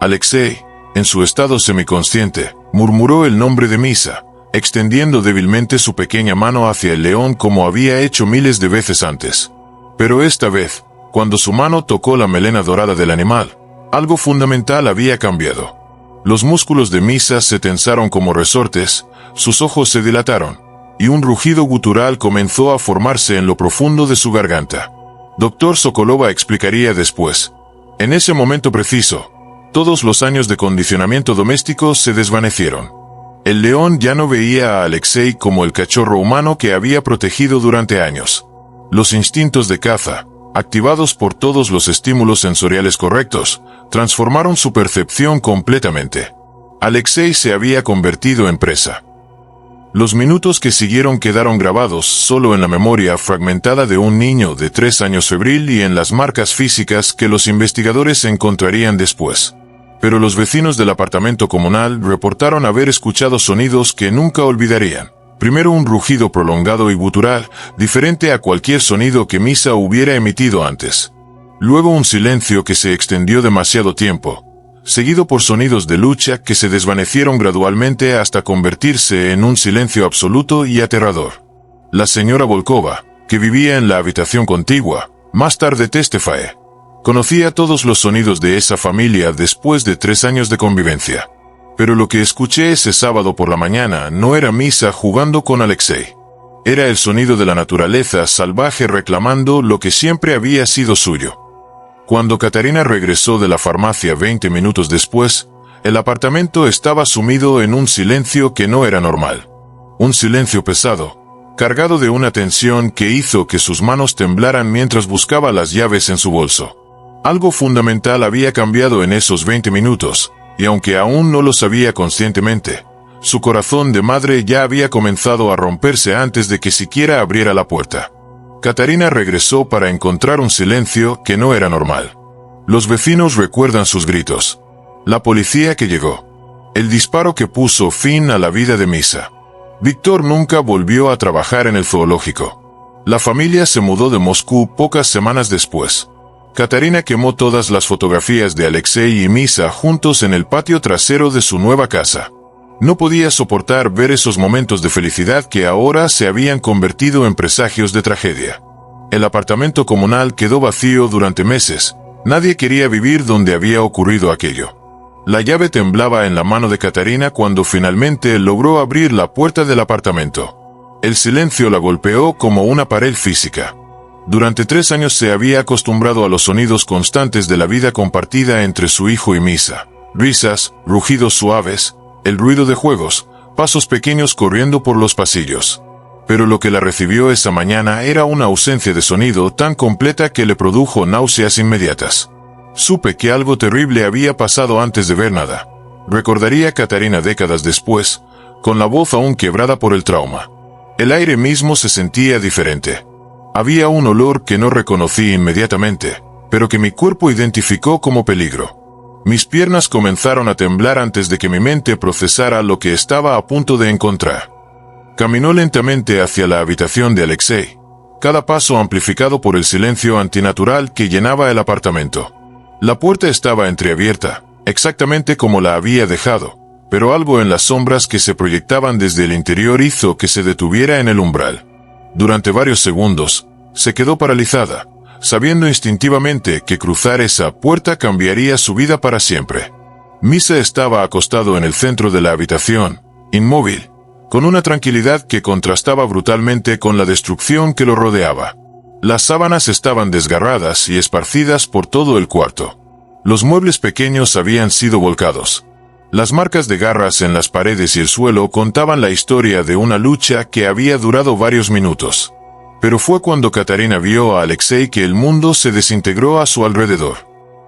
[SPEAKER 1] Alexei, en su estado semiconsciente, murmuró el nombre de Misa, extendiendo débilmente su pequeña mano hacia el león como había hecho miles de veces antes. Pero esta vez, cuando su mano tocó la melena dorada del animal, algo fundamental había cambiado. Los músculos de Misa se tensaron como resortes, sus ojos se dilataron, y un rugido gutural comenzó a formarse en lo profundo de su garganta. Dr. Sokolova explicaría después: en ese momento preciso, todos los años de condicionamiento doméstico se desvanecieron. El león ya no veía a Alexei como el cachorro humano que había protegido durante años. Los instintos de caza, activados por todos los estímulos sensoriales correctos, transformaron su percepción completamente. Alexei se había convertido en presa. Los minutos que siguieron quedaron grabados solo en la memoria fragmentada de un niño de 3 años febril y en las marcas físicas que los investigadores encontrarían después. Pero los vecinos del apartamento comunal reportaron haber escuchado sonidos que nunca olvidarían. Primero un rugido prolongado y gutural, diferente a cualquier sonido que Misa hubiera emitido antes. Luego un silencio que se extendió demasiado tiempo, seguido por sonidos de lucha que se desvanecieron gradualmente hasta convertirse en un silencio absoluto y aterrador. La señora Volkova, que vivía en la habitación contigua, más tarde testifió: conocía todos los sonidos de esa familia después de 3 años de convivencia. Pero lo que escuché ese sábado por la mañana no era Misa jugando con Alexei. Era el sonido de la naturaleza salvaje reclamando lo que siempre había sido suyo. Cuando Katarina regresó de la farmacia 20 minutos después, el apartamento estaba sumido en un silencio que no era normal. Un silencio pesado, cargado de una tensión que hizo que sus manos temblaran mientras buscaba las llaves en su bolso. Algo fundamental había cambiado en esos 20 minutos, y aunque aún no lo sabía conscientemente, su corazón de madre ya había comenzado a romperse antes de que siquiera abriera la puerta. Katarina regresó para encontrar un silencio que no era normal. Los vecinos recuerdan sus gritos, la policía que llegó, el disparo que puso fin a la vida de Misa. Víctor nunca volvió a trabajar en el zoológico. La familia se mudó de Moscú pocas semanas después. Katarina quemó todas las fotografías de Alexei y Misa juntos en el patio trasero de su nueva casa. No podía soportar ver esos momentos de felicidad que ahora se habían convertido en presagios de tragedia. El apartamento comunal quedó vacío durante meses. Nadie quería vivir donde había ocurrido aquello. La llave temblaba en la mano de Katarina cuando finalmente logró abrir la puerta del apartamento. El silencio la golpeó como una pared física. Durante 3 años se había acostumbrado a los sonidos constantes de la vida compartida entre su hijo y Misa. Risas, rugidos suaves, el ruido de juegos, pasos pequeños corriendo por los pasillos. Pero lo que la recibió esa mañana era una ausencia de sonido tan completa que le produjo náuseas inmediatas. Supe que algo terrible había pasado antes de ver nada. Recordaría Katarina décadas después, con la voz aún quebrada por el trauma. El aire mismo se sentía diferente. Había un olor que no reconocí inmediatamente, pero que mi cuerpo identificó como peligro. Mis piernas comenzaron a temblar antes de que mi mente procesara lo que estaba a punto de encontrar. Caminó lentamente hacia la habitación de Alexei, cada paso amplificado por el silencio antinatural que llenaba el apartamento. La puerta estaba entreabierta, exactamente como la había dejado, pero algo en las sombras que se proyectaban desde el interior hizo que se detuviera en el umbral. Durante varios segundos, se quedó paralizada, sabiendo instintivamente que cruzar esa puerta cambiaría su vida para siempre. Misa estaba acostado en el centro de la habitación, inmóvil, con una tranquilidad que contrastaba brutalmente con la destrucción que lo rodeaba. Las sábanas estaban desgarradas y esparcidas por todo el cuarto. Los muebles pequeños habían sido volcados. Las marcas de garras en las paredes y el suelo contaban la historia de una lucha que había durado varios minutos. Pero fue cuando Katarina vio a Alexei que el mundo se desintegró a su alrededor.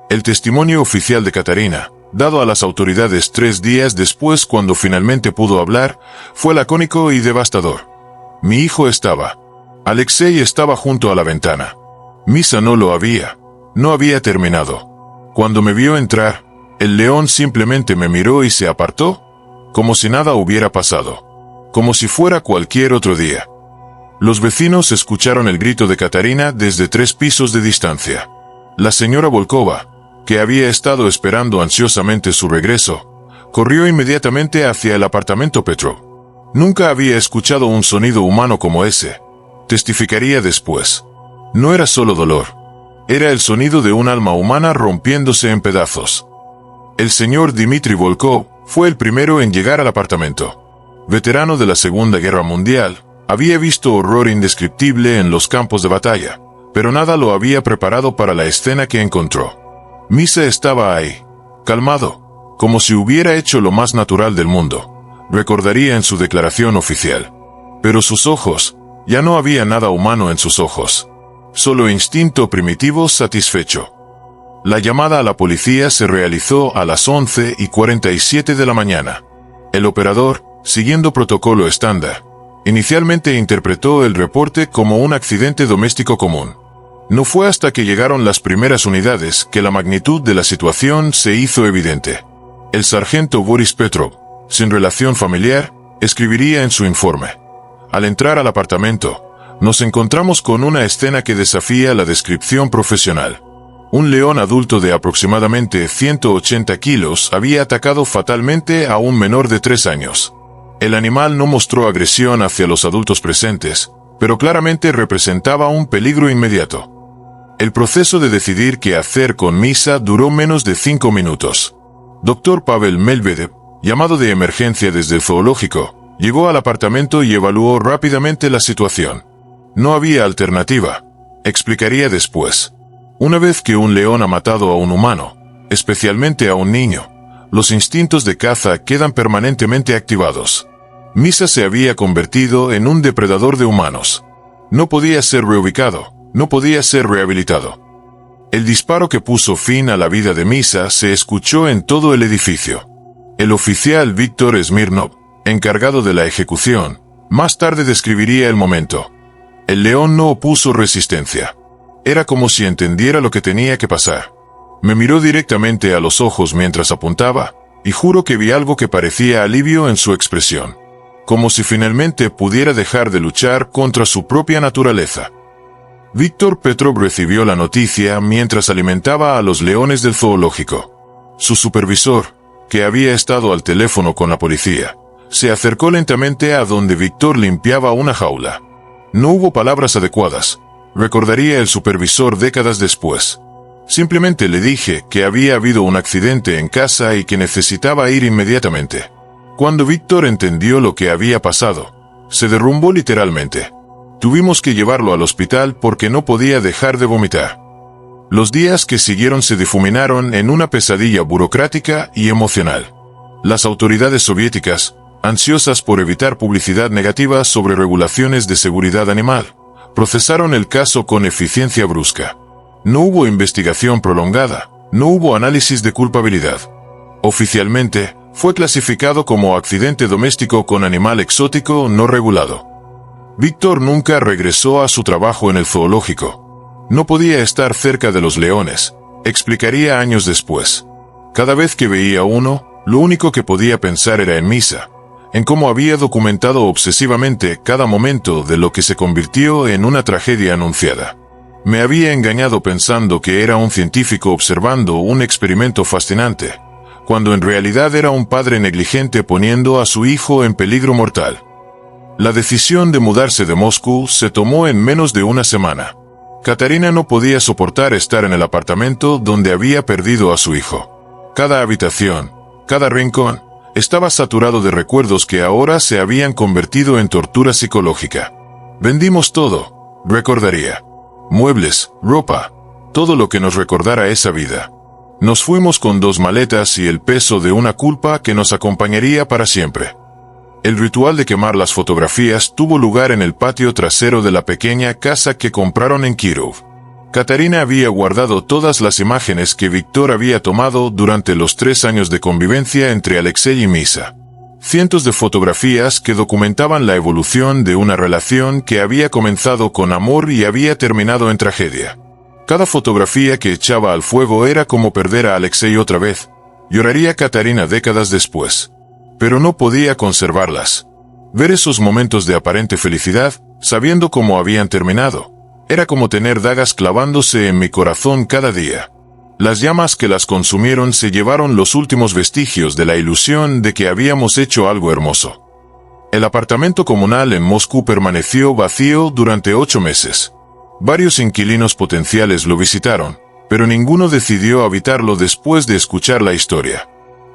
[SPEAKER 1] El testimonio oficial de Katarina, dado a las autoridades 3 días después cuando finalmente pudo hablar, fue lacónico y devastador. Mi hijo estaba. Alexei estaba junto a la ventana. Misa no lo había. No había terminado. Cuando me vio entrar, el león simplemente me miró y se apartó, como si nada hubiera pasado. Como si fuera cualquier otro día. Los vecinos escucharon el grito de Katarina desde 3 pisos de distancia. La señora Volkova, que había estado esperando ansiosamente su regreso, corrió inmediatamente hacia el apartamento Petrov. Nunca había escuchado un sonido humano como ese, testificaría después. No era solo dolor. Era el sonido de un alma humana rompiéndose en pedazos. El señor Dmitry Volkov fue el primero en llegar al apartamento. Veterano de la Segunda Guerra Mundial, había visto horror indescriptible en los campos de batalla, pero nada lo había preparado para la escena que encontró. Misa estaba ahí, calmado, como si hubiera hecho lo más natural del mundo, recordaría en su declaración oficial. Pero sus ojos, ya no había nada humano en sus ojos, solo instinto primitivo satisfecho. La llamada a la policía se realizó a las 11:47 de la mañana. El operador, siguiendo protocolo estándar, inicialmente interpretó el reporte como un accidente doméstico común. No fue hasta que llegaron las primeras unidades que la magnitud de la situación se hizo evidente. El sargento Boris Petrov, sin relación familiar, escribiría en su informe: al entrar al apartamento, nos encontramos con una escena que desafía la descripción profesional. Un león adulto de aproximadamente 180 kilos había atacado fatalmente a un menor de 3 años. El animal no mostró agresión hacia los adultos presentes, pero claramente representaba un peligro inmediato. El proceso de decidir qué hacer con Misa duró menos de 5 minutos. Dr. Pavel Medvedev, llamado de emergencia desde el zoológico, llegó al apartamento y evaluó rápidamente la situación. No había alternativa, explicaría después. Una vez que un león ha matado a un humano, especialmente a un niño, los instintos de caza quedan permanentemente activados. Misa se había convertido en un depredador de humanos. No podía ser reubicado, no podía ser rehabilitado. El disparo que puso fin a la vida de Misa se escuchó en todo el edificio. El oficial Víctor Smirnov, encargado de la ejecución, más tarde describiría el momento. El león no opuso resistencia. Era como si entendiera lo que tenía que pasar. Me miró directamente a los ojos mientras apuntaba, y juro que vi algo que parecía alivio en su expresión. Como si finalmente pudiera dejar de luchar contra su propia naturaleza. Víctor Petrov recibió la noticia mientras alimentaba a los leones del zoológico. Su supervisor, que había estado al teléfono con la policía, se acercó lentamente a donde Víctor limpiaba una jaula. No hubo palabras adecuadas, recordaría el supervisor décadas después. Simplemente le dije que había habido un accidente en casa y que necesitaba ir inmediatamente. Cuando Víctor entendió lo que había pasado, se derrumbó literalmente. Tuvimos que llevarlo al hospital porque no podía dejar de vomitar. Los días que siguieron se difuminaron en una pesadilla burocrática y emocional. Las autoridades soviéticas, ansiosas por evitar publicidad negativa sobre regulaciones de seguridad animal, procesaron el caso con eficiencia brusca. No hubo investigación prolongada, no hubo análisis de culpabilidad. Oficialmente, Fue clasificado como accidente doméstico con animal exótico no regulado. Víctor nunca regresó a su trabajo en el zoológico. No podía estar cerca de los leones, explicaría años después. Cada vez que veía uno, lo único que podía pensar era en Misa, en cómo había documentado obsesivamente cada momento de lo que se convirtió en una tragedia anunciada. Me había engañado pensando que era un científico observando un experimento fascinante, cuando en realidad era un padre negligente poniendo a su hijo en peligro mortal. La decisión de mudarse de Moscú se tomó en menos de una semana. Katarina no podía soportar estar en el apartamento donde había perdido a su hijo. Cada habitación, cada rincón, estaba saturado de recuerdos que ahora se habían convertido en tortura psicológica. Vendimos todo, recordaría. Muebles, ropa, todo lo que nos recordara esa vida. Nos fuimos con 2 maletas y el peso de una culpa que nos acompañaría para siempre. El ritual de quemar las fotografías tuvo lugar en el patio trasero de la pequeña casa que compraron en Kirov. Katarina había guardado todas las imágenes que Víctor había tomado durante los 3 años de convivencia entre Alexei y Misa. Cientos de fotografías que documentaban la evolución de una relación que había comenzado con amor y había terminado en tragedia. Cada fotografía que echaba al fuego era como perder a Alexei otra vez. Lloraría Katarina décadas después. Pero no podía conservarlas. Ver esos momentos de aparente felicidad, sabiendo cómo habían terminado, era como tener dagas clavándose en mi corazón cada día. Las llamas que las consumieron se llevaron los últimos vestigios de la ilusión de que habíamos hecho algo hermoso. El apartamento comunal en Moscú permaneció vacío durante 8 meses. Varios inquilinos potenciales lo visitaron, pero ninguno decidió habitarlo después de escuchar la historia.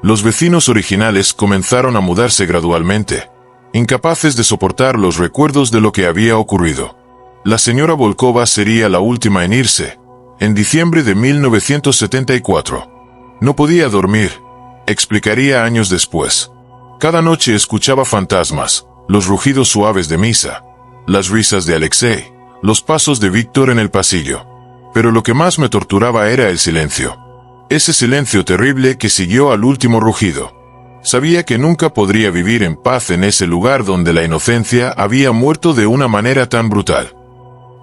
[SPEAKER 1] Los vecinos originales comenzaron a mudarse gradualmente, incapaces de soportar los recuerdos de lo que había ocurrido. La señora Volkova sería la última en irse, en diciembre de 1974. No podía dormir, explicaría años después. Cada noche escuchaba fantasmas, los rugidos suaves de Misa, las risas de Alexei, los pasos de Víctor en el pasillo. Pero lo que más me torturaba era el silencio. Ese silencio terrible que siguió al último rugido. Sabía que nunca podría vivir en paz en ese lugar donde la inocencia había muerto de una manera tan brutal.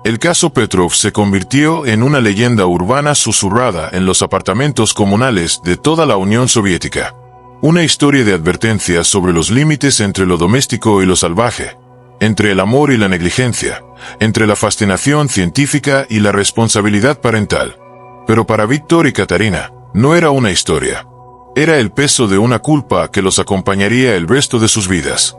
[SPEAKER 1] El caso Petrov se convirtió en una leyenda urbana susurrada en los apartamentos comunales de toda la Unión Soviética. Una historia de advertencia sobre los límites entre lo doméstico y lo salvaje, entre el amor y la negligencia, entre la fascinación científica y la responsabilidad parental. Pero para Víctor y Katarina, no era una historia. Era el peso de una culpa que los acompañaría el resto de sus vidas.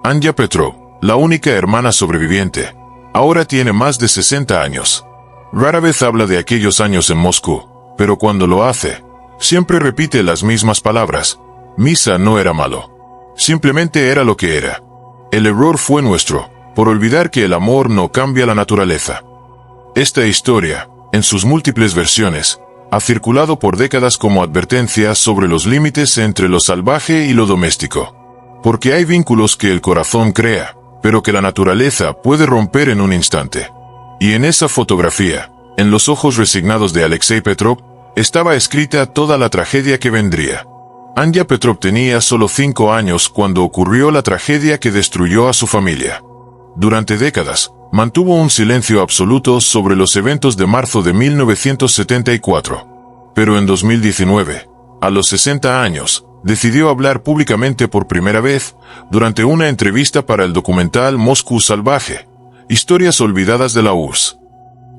[SPEAKER 1] Anya Petrov, la única hermana sobreviviente, ahora tiene más de 60 años. Rara vez habla de aquellos años en Moscú, pero cuando lo hace, siempre repite las mismas palabras. Misa no era malo. Simplemente era lo que era. El error fue nuestro, por olvidar que el amor no cambia la naturaleza. Esta historia, en sus múltiples versiones, ha circulado por décadas como advertencia sobre los límites entre lo salvaje y lo doméstico. Porque hay vínculos que el corazón crea, pero que la naturaleza puede romper en un instante. Y en esa fotografía, en los ojos resignados de Alexei Petrov, estaba escrita toda la tragedia que vendría. Anya Petrov tenía solo 5 años cuando ocurrió la tragedia que destruyó a su familia. Durante décadas, mantuvo un silencio absoluto sobre los eventos de marzo de 1974. Pero en 2019, a los 60 años, decidió hablar públicamente por primera vez, durante una entrevista para el documental Moscú Salvaje, Historias olvidadas de la URSS.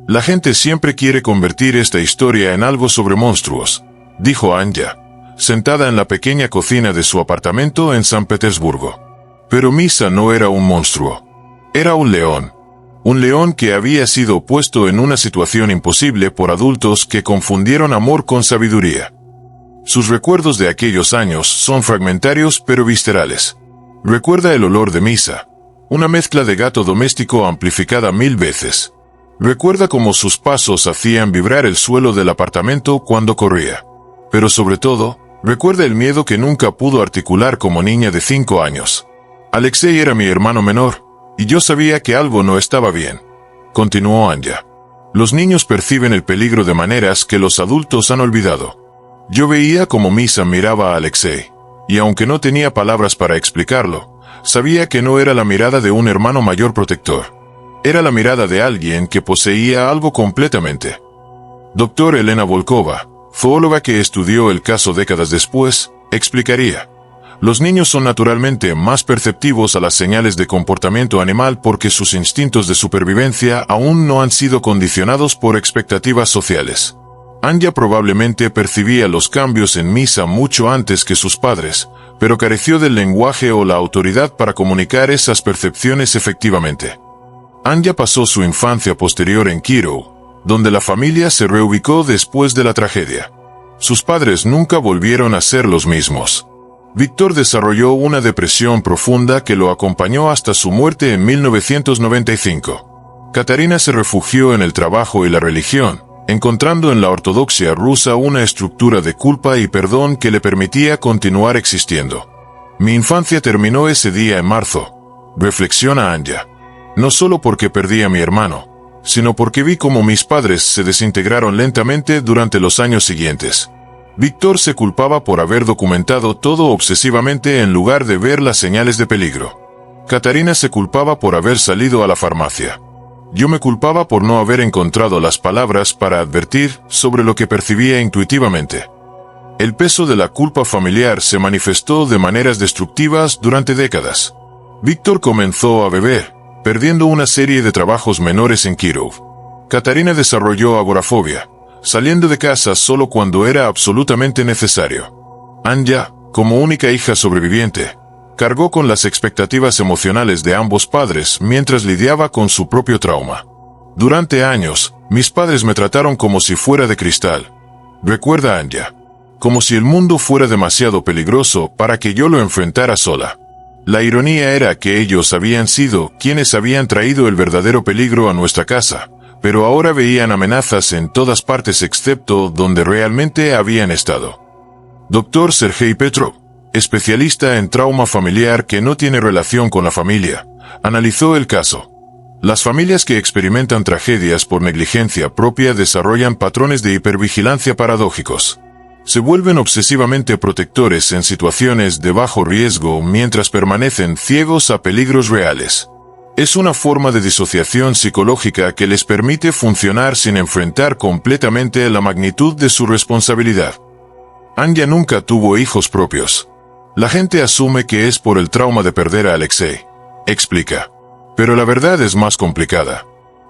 [SPEAKER 1] La gente siempre quiere convertir esta historia en algo sobre monstruos, dijo Anya, sentada en la pequeña cocina de su apartamento en San Petersburgo. Pero Misa no era un monstruo. Era un león. Un león que había sido puesto en una situación imposible por adultos que confundieron amor con sabiduría. Sus recuerdos de aquellos años son fragmentarios pero viscerales. Recuerda el olor de Misa, una mezcla de gato doméstico amplificada 1000 veces. Recuerda cómo sus pasos hacían vibrar el suelo del apartamento cuando corría. Pero sobre todo, recuerda el miedo que nunca pudo articular como niña de 5 años. Alexei era mi hermano menor, y yo sabía que algo no estaba bien. Continuó Anya. Los niños perciben el peligro de maneras que los adultos han olvidado. Yo veía cómo Misa miraba a Alexei, y aunque no tenía palabras para explicarlo, sabía que no era la mirada de un hermano mayor protector. Era la mirada de alguien que poseía algo completamente. Dr. Elena Volkova, zoóloga que estudió el caso décadas después, explicaría: los niños son naturalmente más perceptivos a las señales de comportamiento animal porque sus instintos de supervivencia aún no han sido condicionados por expectativas sociales. Anya probablemente percibía los cambios en Misa mucho antes que sus padres, pero careció del lenguaje o la autoridad para comunicar esas percepciones efectivamente. Anya pasó su infancia posterior en Kirov, donde la familia se reubicó después de la tragedia. Sus padres nunca volvieron a ser los mismos. Víctor desarrolló una depresión profunda que lo acompañó hasta su muerte en 1995. Katarina se refugió en el trabajo y la religión, encontrando en la ortodoxia rusa una estructura de culpa y perdón que le permitía continuar existiendo. Mi infancia terminó ese día en marzo, reflexiona Anya. No solo porque perdí a mi hermano, sino porque vi cómo mis padres se desintegraron lentamente durante los años siguientes. Víctor se culpaba por haber documentado todo obsesivamente en lugar de ver las señales de peligro. Katarina se culpaba por haber salido a la farmacia. Yo me culpaba por no haber encontrado las palabras para advertir sobre lo que percibía intuitivamente. El peso de la culpa familiar se manifestó de maneras destructivas durante décadas. Víctor comenzó a beber, perdiendo una serie de trabajos menores en Kirov. Katarina desarrolló agorafobia, saliendo de casa solo cuando era absolutamente necesario. Anya, como única hija sobreviviente, cargó con las expectativas emocionales de ambos padres mientras lidiaba con su propio trauma. Durante años, mis padres me trataron como si fuera de cristal, recuerda Anya, como si el mundo fuera demasiado peligroso para que yo lo enfrentara sola. La ironía era que ellos habían sido quienes habían traído el verdadero peligro a nuestra casa, pero ahora veían amenazas en todas partes excepto donde realmente habían estado. Dr. Sergei Petrov, especialista en trauma familiar que no tiene relación con la familia, analizó el caso. Las familias que experimentan tragedias por negligencia propia desarrollan patrones de hipervigilancia paradójicos. Se vuelven obsesivamente protectores en situaciones de bajo riesgo mientras permanecen ciegos a peligros reales. Es una forma de disociación psicológica que les permite funcionar sin enfrentar completamente la magnitud de su responsabilidad. Anya nunca tuvo hijos propios. La gente asume que es por el trauma de perder a Alexei, explica. Pero la verdad es más complicada.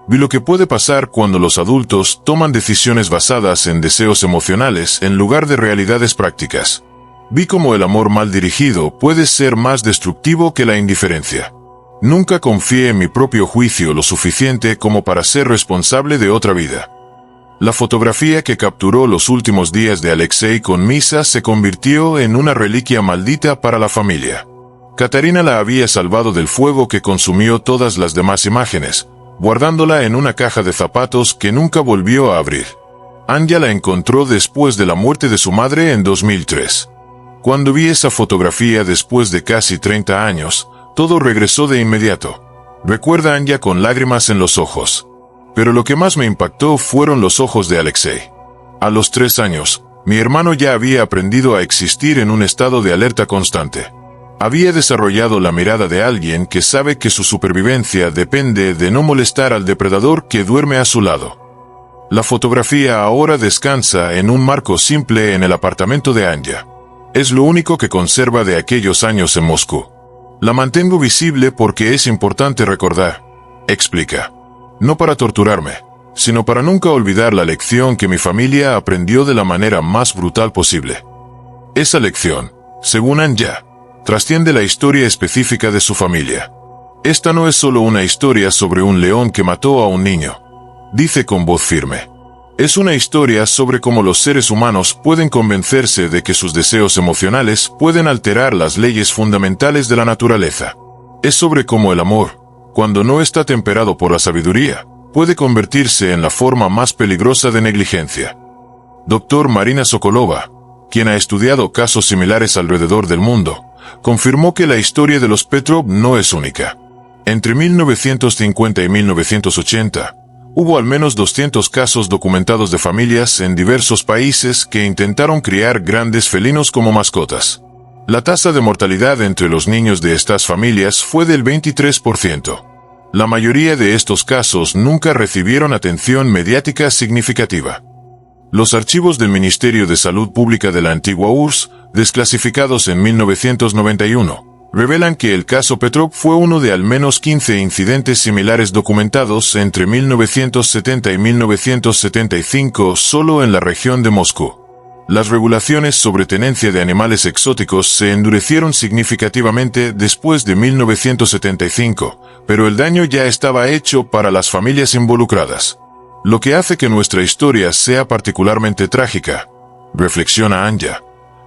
[SPEAKER 1] Vi lo que puede pasar cuando los adultos toman decisiones basadas en deseos emocionales en lugar de realidades prácticas. Vi cómo el amor mal dirigido puede ser más destructivo que la indiferencia. Nunca confié en mi propio juicio lo suficiente como para ser responsable de otra vida. La fotografía que capturó los últimos días de Alexei con Misa se convirtió en una reliquia maldita para la familia. Katarina la había salvado del fuego que consumió todas las demás imágenes, guardándola en una caja de zapatos que nunca volvió a abrir. Anya la encontró después de la muerte de su madre en 2003. Cuando vi esa fotografía después de casi 30 años, todo regresó de inmediato. Recuerda Anya con lágrimas en los ojos. Pero lo que más me impactó fueron los ojos de Alexei. A los 3 años, mi hermano ya había aprendido a existir en un estado de alerta constante. Había desarrollado la mirada de alguien que sabe que su supervivencia depende de no molestar al depredador que duerme a su lado. La fotografía ahora descansa en un marco simple en el apartamento de Anya. Es lo único que conserva de aquellos años en Moscú. La mantengo visible porque es importante recordar, explica. No para torturarme, sino para nunca olvidar la lección que mi familia aprendió de la manera más brutal posible. Esa lección, según Anya, trasciende la historia específica de su familia. Esta no es solo una historia sobre un león que mató a un niño, dice con voz firme. Es una historia sobre cómo los seres humanos pueden convencerse de que sus deseos emocionales pueden alterar las leyes fundamentales de la naturaleza. Es sobre cómo el amor, cuando no está temperado por la sabiduría, puede convertirse en la forma más peligrosa de negligencia. Dr. Marina Sokolova, quien ha estudiado casos similares alrededor del mundo, confirmó que la historia de los Petrov no es única. Entre 1950 y 1980, hubo al menos 200 casos documentados de familias en diversos países que intentaron criar grandes felinos como mascotas. La tasa de mortalidad entre los niños de estas familias fue del 23%. La mayoría de estos casos nunca recibieron atención mediática significativa. Los archivos del Ministerio de Salud Pública de la antigua URSS, desclasificados en 1991, revelan que el caso Petrov fue uno de al menos 15 incidentes similares documentados entre 1970 y 1975 solo en la región de Moscú. Las regulaciones sobre tenencia de animales exóticos se endurecieron significativamente después de 1975, pero el daño ya estaba hecho para las familias involucradas. Lo que hace que nuestra historia sea particularmente trágica, reflexiona Anya,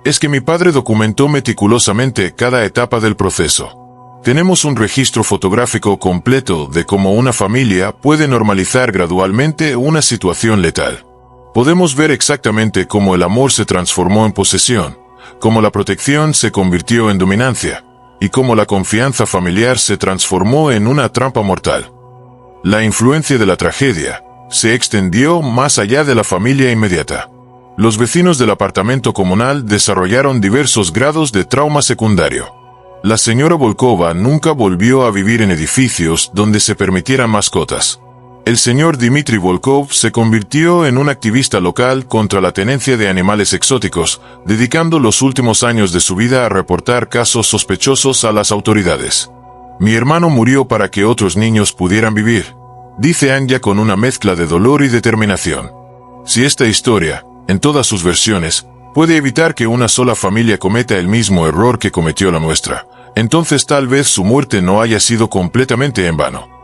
[SPEAKER 1] es que mi padre documentó meticulosamente cada etapa del proceso. Tenemos un registro fotográfico completo de cómo una familia puede normalizar gradualmente una situación letal. Podemos ver exactamente cómo el amor se transformó en posesión, cómo la protección se convirtió en dominancia, y cómo la confianza familiar se transformó en una trampa mortal. La influencia de la tragedia se extendió más allá de la familia inmediata. Los vecinos del apartamento comunal desarrollaron diversos grados de trauma secundario. La señora Volkova nunca volvió a vivir en edificios donde se permitieran mascotas. El señor Dmitry Volkov se convirtió en un activista local contra la tenencia de animales exóticos, dedicando los últimos años de su vida a reportar casos sospechosos a las autoridades. Mi hermano murió para que otros niños pudieran vivir, dice Anya con una mezcla de dolor y determinación. Si esta historia, en todas sus versiones, puede evitar que una sola familia cometa el mismo error que cometió la nuestra, entonces tal vez su muerte no haya sido completamente en vano.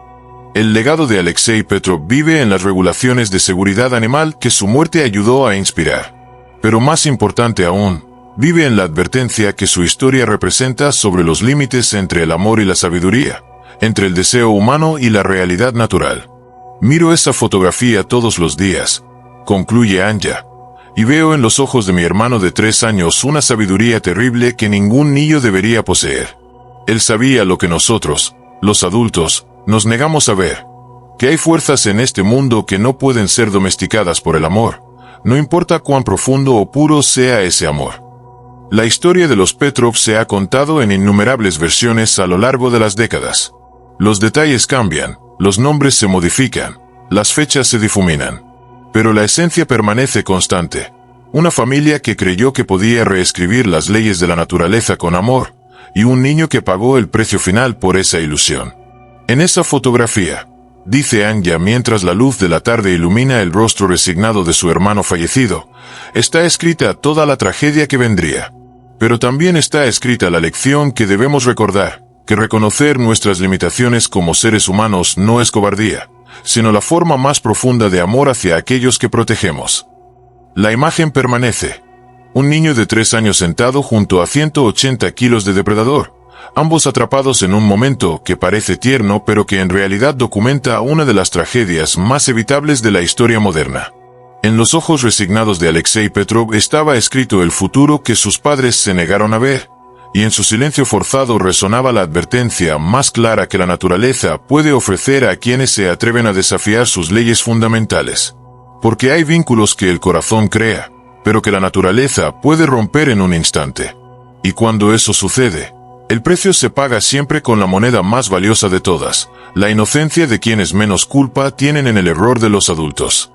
[SPEAKER 1] El legado de Alexei Petrov vive en las regulaciones de seguridad animal que su muerte ayudó a inspirar. Pero más importante aún, vive en la advertencia que su historia representa sobre los límites entre el amor y la sabiduría, entre el deseo humano y la realidad natural. Miro esa fotografía todos los días, concluye Anya, y veo en los ojos de mi hermano de 3 años una sabiduría terrible que ningún niño debería poseer. Él sabía lo que nosotros, los adultos, nos negamos a ver, que hay fuerzas en este mundo que no pueden ser domesticadas por el amor, no importa cuán profundo o puro sea ese amor. La historia de los Petrov se ha contado en innumerables versiones a lo largo de las décadas. Los detalles cambian, los nombres se modifican, las fechas se difuminan, pero la esencia permanece constante. Una familia que creyó que podía reescribir las leyes de la naturaleza con amor, y un niño que pagó el precio final por esa ilusión. En esa fotografía, dice Anya mientras la luz de la tarde ilumina el rostro resignado de su hermano fallecido, está escrita toda la tragedia que vendría. Pero también está escrita la lección que debemos recordar, que reconocer nuestras limitaciones como seres humanos no es cobardía, sino la forma más profunda de amor hacia aquellos que protegemos. La imagen permanece. Un niño de 3 años sentado junto a 180 kilos de depredador, ambos atrapados en un momento que parece tierno pero que en realidad documenta una de las tragedias más evitables de la historia moderna. En los ojos resignados de Alexei Petrov estaba escrito el futuro que sus padres se negaron a ver, y en su silencio forzado resonaba la advertencia más clara que la naturaleza puede ofrecer a quienes se atreven a desafiar sus leyes fundamentales. Porque hay vínculos que el corazón crea, pero que la naturaleza puede romper en un instante. Y cuando eso sucede, el precio se paga siempre con la moneda más valiosa de todas, la inocencia de quienes menos culpa tienen en el error de los adultos.